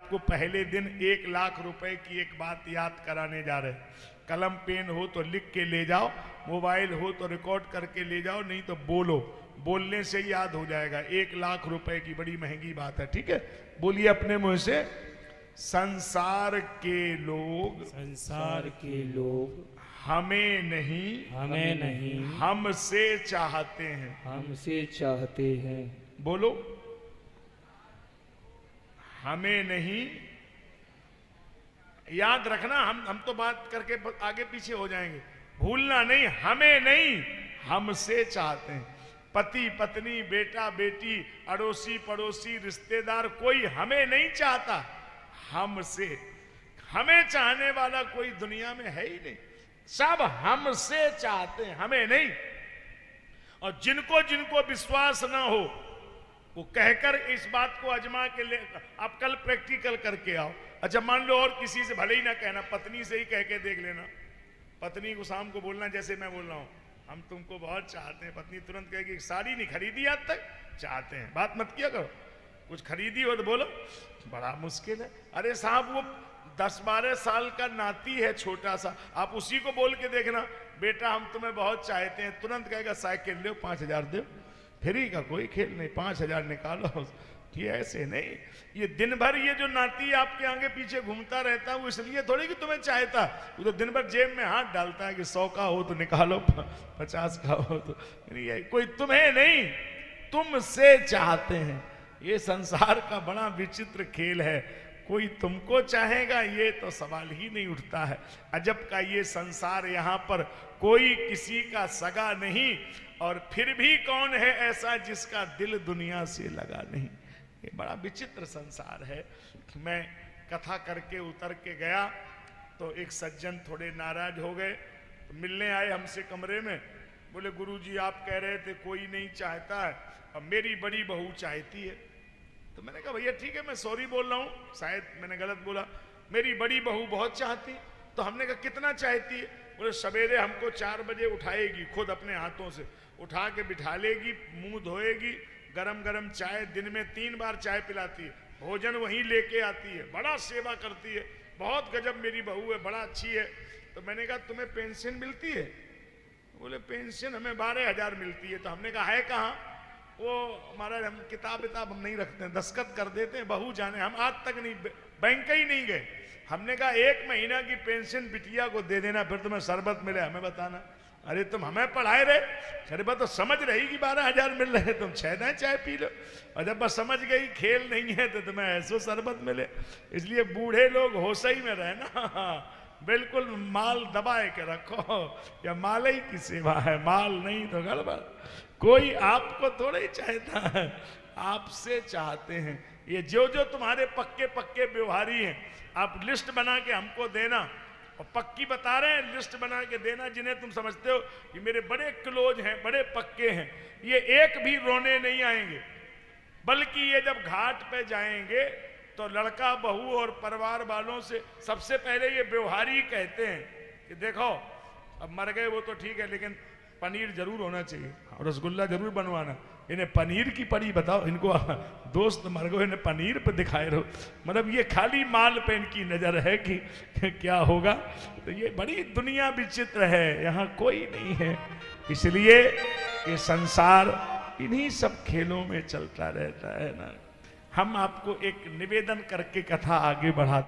आपको पहले दिन 1,00,000 रुपए की एक बात याद कराने जा रहे हैं। कलम पेन हो तो लिख के ले जाओ, मोबाइल हो तो रिकॉर्ड करके ले जाओ, नहीं तो बोलो, बोलने से ही याद हो जाएगा। 1,00,000 रुपए की बड़ी महंगी बात है, ठीक है? बोलिए अपने मुंह से, संसार के लोग हमें नहीं हमसे चाहते हैं। बोलो, हमें नहीं। याद रखना, हम तो बात करके आगे पीछे हो जाएंगे, भूलना नहीं। हमें नहीं, हमसे चाहते हैं। पति पत्नी, बेटा बेटी, अड़ोसी पड़ोसी, रिश्तेदार, कोई हमें नहीं चाहता, हमसे। हमें चाहने वाला कोई दुनिया में है ही नहीं, सब हमसे चाहते हैं, हमें नहीं। और जिनको जिनको विश्वास ना हो वो कहकर इस बात को आजमा के ले, आप कल प्रैक्टिकल करके आओ। अच्छा, मान लो और किसी से भले ही ना कहना, पत्नी से ही कह के देख लेना। पत्नी को शाम को बोलना जैसे मैं बोल रहा हूं, हम तुमको बहुत चाहते हैं। पत्नी तुरंत कहेगी साड़ी नहीं खरीदी आज तक, चाहते हैं। बात मत किया करो, कुछ खरीदी हो तो बोलो, बड़ा मुश्किल है। अरे साहब, वो 10-12 साल का नाती है छोटा सा, आप उसी को बोल के देखना, बेटा हम तुम्हें बहुत चाहते हैं, तुरंत कहेगा साइकिल दो, 5,000 दो। फ्री का कोई खेल नहीं, 5,000 निकालो। ये ऐसे नहीं, ये दिन भर ये जो नाती आपके आगे पीछे घूमता रहता है, वो इसलिए थोड़ी कि तुम्हें चाहता, वो तो दिन भर जेब में हाथ डालता है कि 100 का हो तो निकालो, 50 का हो तो। कोई तुम्हें नहीं, तुमसे चाहते हैं। ये संसार का बड़ा विचित्र खेल है। कोई तुमको चाहेगा, ये तो सवाल ही नहीं उठता है। अजब का ये संसार, यहाँ पर कोई किसी का सगा नहीं, और फिर भी कौन है ऐसा जिसका दिल दुनिया से लगा नहीं। ये बड़ा विचित्र संसार है। मैं कथा करके उतर के गया तो एक सज्जन थोड़े नाराज हो गए, तो मिलने आए हमसे कमरे में। बोले गुरुजी आप कह रहे थे कोई नहीं चाहता है, अब मेरी बड़ी बहू चाहती है। तो मैंने कहा भैया ठीक है, मैं सॉरी बोल रहा हूँ, शायद मैंने गलत बोला। मेरी बड़ी बहू बहुत चाहती। तो हमने कहा कितना चाहती है? बोले सवेरे हमको 4 बजे उठाएगी, खुद अपने हाथों से उठा के बिठा लेगी, मुंह धोएगी, गरम गरम चाय, दिन में 3 बार चाय पिलाती है, भोजन वहीं लेके आती है, बड़ा सेवा करती है, बहुत गजब मेरी बहू है, बड़ा अच्छी है। तो मैंने कहा तुम्हें पेंशन मिलती है? बोले पेंशन हमें 12,000 मिलती है। तो हमने कहा है कहाँ? वो हमारा, हम किताब हम नहीं रखते हैं, दस्तखत कर देते हैं, बहू जाने। हम आज तक नहीं, बैंक ही नहीं गए। हमने कहा 1 महीना की पेंशन बिटिया को दे देना, फिर तुम्हें शरबत मिले हमें बताना। अरे तुम हमें पढ़ाए रहे, शरबत तो समझ रही कि 12,000 मिल रहे, तुम 6 दिन चाय पी लो। और जब बस समझ गई खेल नहीं है तो तुम्हें ऐसो शरबत मिले। इसलिए बूढ़े लोग होशई में रहे ना, बिल्कुल माल दबाए के रखो, या माल ही की सेवा है, माल नहीं तो गड़बड़। कोई आपको थोड़ा ही चाहता है, आपसे चाहते हैं। ये जो जो तुम्हारे पक्के पक्के व्यवहारी हैं, आप लिस्ट बना के हमको देना, और पक्की बता रहे हैं, लिस्ट बना के देना जिन्हें तुम समझते हो कि मेरे बड़े क्लोज हैं, बड़े पक्के हैं, ये एक भी रोने नहीं आएंगे। बल्कि ये जब घाट पे जाएंगे तो लड़का बहू और परिवार वालों से सबसे पहले ये व्यवहारी कहते हैं कि देखो अब मर गए वो तो ठीक है, लेकिन पनीर जरूर होना चाहिए, और रसगुल्ला जरूर बनवाना। इन्हें पनीर की पड़ी बताओ, इनको दोस्त मर गए, इन्हें पनीर पे दिखाए रहो। मतलब ये खाली माल पे इनकी नजर है कि क्या होगा। तो ये बड़ी दुनिया विचित्र है, यहाँ कोई नहीं है। इसलिए ये संसार इन्हीं सब खेलों में चलता रहता है ना। हम आपको एक निवेदन करके कथा आगे बढ़ाते